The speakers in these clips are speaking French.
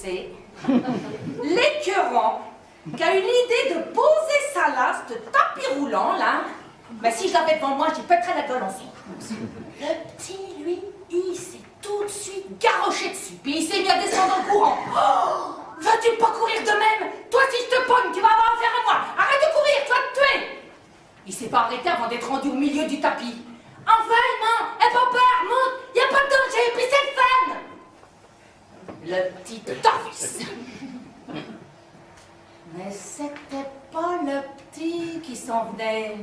c'est l'écœurant qui a eu l'idée de poser sa lasse de tapis roulant, là. Mais si je l'avais devant moi, j'y pèterais la gueule ensemble. Le petit, lui, il s'est tout de suite garroché dessus, puis il s'est mis à descendre en courant. Oh, vas-tu pas courir de même? Toi, si je te pogne, tu vas avoir affaire à moi. Arrête de courir, tu vas te tuer. Il s'est pas arrêté avant d'être rendu au milieu du tapis. Enfin, maman, aie pas peur, monte, y a pas de danger, puis c'est le fun. Le petit torfis. Mais c'était pas le petit qui s'en venait.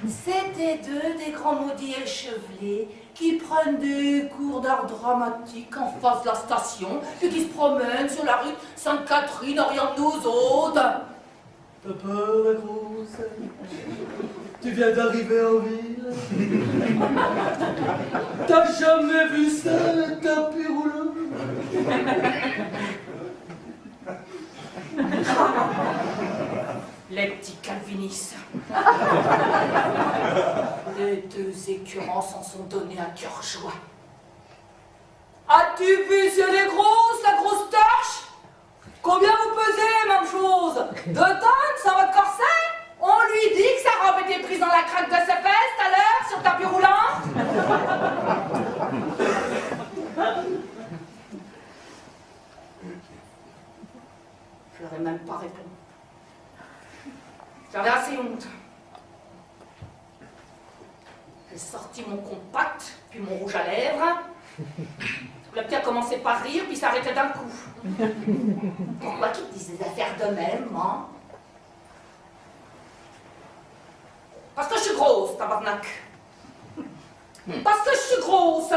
C'était deux des grands maudits échevelés qui prennent des cours d'art dramatique en face de la station et qui se promènent sur la rue Sainte-Catherine, oriente nous autres. T'as peur, la grosse? Tu viens d'arriver en ville? T'as jamais vu ça, le tapis roulant? Les petits calvinistes. Les deux écurants s'en sont donnés à cœur joie. As-tu vu si elle est grosse, la grosse torche? Combien vous pesez, même chose? 2 tonnes sur votre corset? On lui dit que sa robe était prise dans la craque de ses fesses tout à l'heure, sur le tapis roulant? Je leur ai même pas répondu. J'avais assez honte. J'ai sorti mon compact, puis mon rouge à lèvres. Le petit a commencé par rire, puis s'arrêtait d'un coup. Pourquoi qu'il te disait des affaires de même, hein? Parce que je suis grosse, tabarnak. Parce que je suis grosse.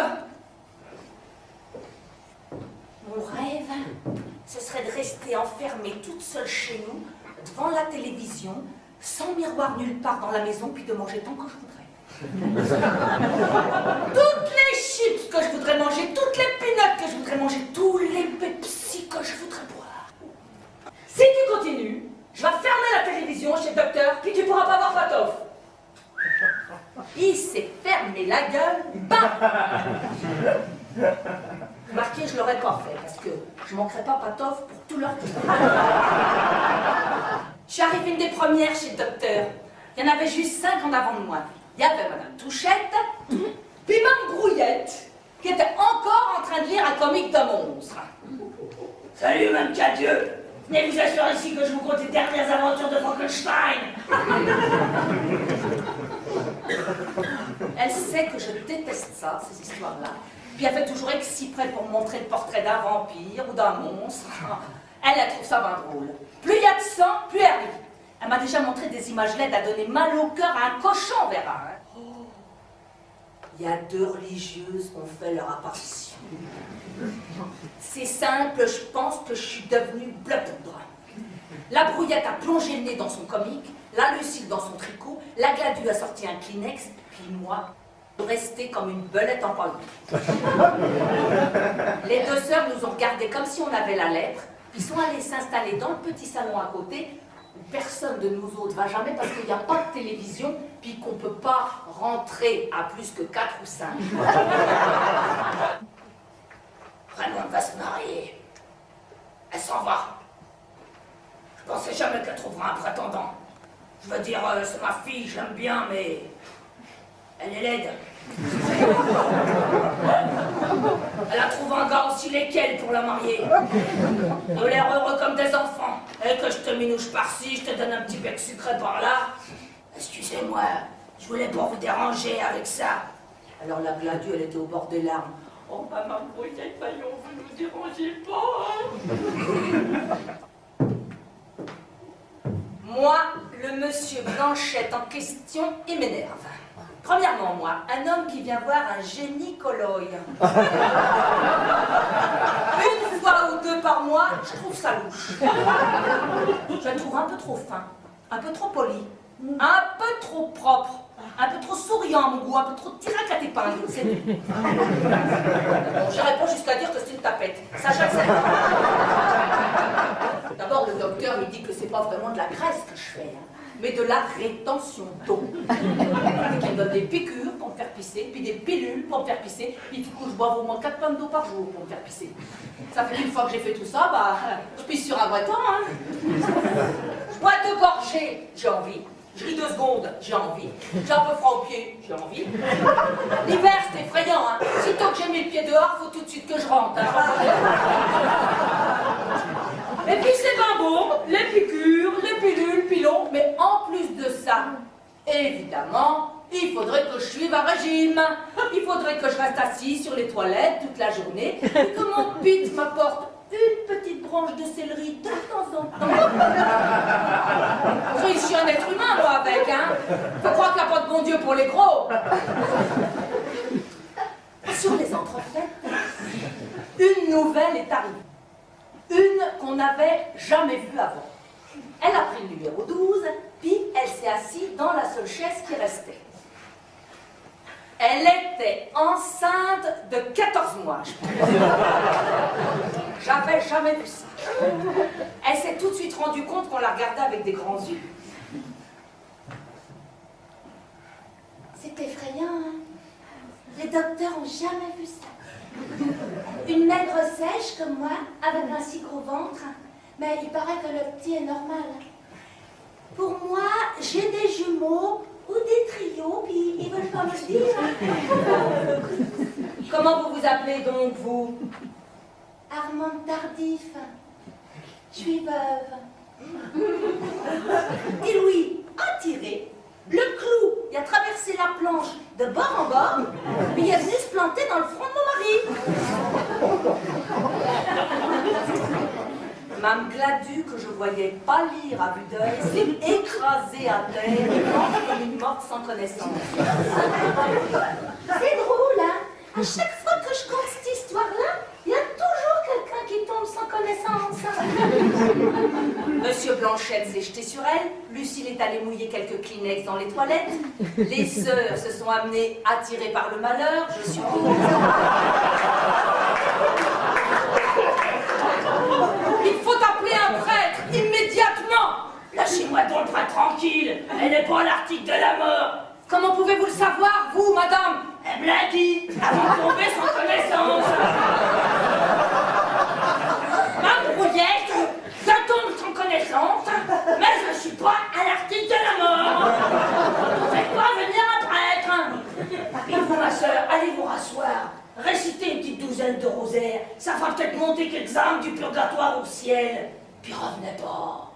Mon rêve, ce serait de rester enfermée toute seule chez nous, devant la télévision, sans miroir nulle part dans la maison, puis de manger tant que je voudrais. Toutes les chips que je voudrais manger, toutes les peanuts que je voudrais manger, tous les Pepsi que je voudrais boire. Si tu continues, je vais fermer la télévision chez le docteur, puis tu pourras pas voir Patof. Il s'est fermé la gueule, bam! Marqué, je l'aurais pas fait, parce que je manquerais pas Patof pour tout leur temps. Je suis arrivée une des premières chez le docteur. Il y en avait juste 5 en avant de moi. Il y avait Madame Touchette, puis Mme Brouillette, qui était encore en train de lire un comique de monstre. Salut, Mme Cadieux. Venez vous assurer ici que je vous conte les dernières aventures de Frankenstein. Elle sait que je déteste ça, ces histoires-là. Puis elle fait toujours exprès pour me montrer le portrait d'un vampire ou d'un monstre. Elle trouve ça bien drôle. Plus il y a de sang, plus elle rit. Elle m'a déjà montré des images laides à donner mal au cœur à un cochon, verra. Oh. Il y a 2 religieuses qui ont fait leur apparition. C'est simple, je pense que je suis devenue bleu poudre. La Brouillette a plongé le nez dans son comique, la Lucille dans son tricot, la Gladue a sorti un Kleenex, puis moi, resté comme une belette en paille. Les 2 sœurs nous ont regardés comme si on avait la lèpre, puis sont allées s'installer dans le petit salon à côté, où personne de nous autres va jamais parce qu'il n'y a pas de télévision, puis qu'on ne peut pas rentrer à plus que 4 ou 5. Raymond va se marier. Elle s'en va. Je pensais jamais qu'elle trouvera un prétendant. Je veux dire, c'est ma fille, je l'aime bien, mais elle est laide. Elle a trouvé un gars aussi laid qu'elle pour la marier. Ils ont l'air heureux comme des enfants. Et que je te minouche par-ci, je te donne un petit bec sucré par-là. Excusez-moi, je voulais pas vous déranger avec ça. Alors la Gladue, elle était au bord des larmes. Oh, maman Brouillette, voyons, vous nous dérangez pas. Moi, le monsieur Blanchette en question, il m'énerve. Premièrement, moi, un homme qui vient voir un gynécologue. Une fois ou 2 par mois, je trouve ça louche. Je le trouve un peu trop fin, un peu trop poli, un peu trop propre, un peu trop souriant à mon goût, un peu trop tirac à t'épingle, c'est tout. Bon, j'irai pas jusqu'à dire que c'est une tapette. Ça, j'accepte. D'abord, le docteur lui dit que c'est pas vraiment de la graisse que je fais, hein, mais de la rétention d'eau. Avec une me donne des piqûres pour me faire pisser, puis des pilules pour me faire pisser, puis du coup je bois au moins 4 pintes d'eau par jour pour me faire pisser. Ça fait qu'une fois que j'ai fait tout ça, bah, je pisse sur un vrai temps, hein. Je bois 2 gorgées, j'ai envie. Je ris 2 secondes, j'ai envie. J'ai un peu froid aux pieds, j'ai envie. L'hiver, c'est effrayant, hein. Sitôt que j'ai mis le pied dehors, faut tout de suite que je rentre, hein. Et puis c'est bien beau, les piqûres, les pilules, pilons, mais en plus de ça, évidemment, il faudrait que je suive un régime. Il faudrait que je reste assis sur les toilettes toute la journée et que mon pit m'apporte une petite branche de céleri de temps en temps. Je suis un être humain, moi, avec, hein. Faut croire qu'il n'y a pas de bon Dieu pour les gros. Sur les entrefaites, une nouvelle est arrivée. Une qu'on n'avait jamais vue avant. Elle a pris le numéro 12, puis elle s'est assise dans la seule chaise qui restait. Elle était enceinte de 14 mois, je pense. J'avais jamais vu ça. Elle s'est tout de suite rendue compte qu'on la regardait avec des grands yeux. C'est effrayant, hein? Les docteurs n'ont jamais vu ça. Une maigre sèche comme moi, avec un si gros ventre. Mais il paraît que le petit est normal. Pour moi, j'ai des jumeaux ou des trios, puis ils veulent pas me le dire. Comment vous vous appelez donc, vous? Armande Tardif. Je suis veuve. Et Louis a tiré. Le clou, il a traversé la planche de bord en bord, puis il est venu se planter dans le front de mon mari. Mme Gladue, que je voyais pâlir à vue d'œil, s'est écrasée à terre, comme une morte sans connaissance. C'est drôle, hein? À chaque fois que je compte cette histoire-là, il y a toujours quelqu'un qui tombe sans connaissance. Monsieur Blanchette s'est jeté sur elle, Lucille est allée mouiller quelques Kleenex dans les toilettes, les sœurs se sont amenées attirées par le malheur, je suppose. Il faut appeler un prêtre, immédiatement. Lâchez-moi donc le prêtre tranquille, elle n'est pas à l'article de la mort. Comment pouvez-vous le savoir, vous, madame? Elle me l'a dit, avant de tomber sans connaissance. Ma brouillette, je tombe sans connaissance, mais je ne suis pas à l'article de la mort. Faites pas venir un prêtre. Et vous, ma soeur, allez vous rasseoir. Récitez une petite douzaine de rosaires, ça va peut-être monter quelques âmes du purgatoire au ciel. Puis revenez pas.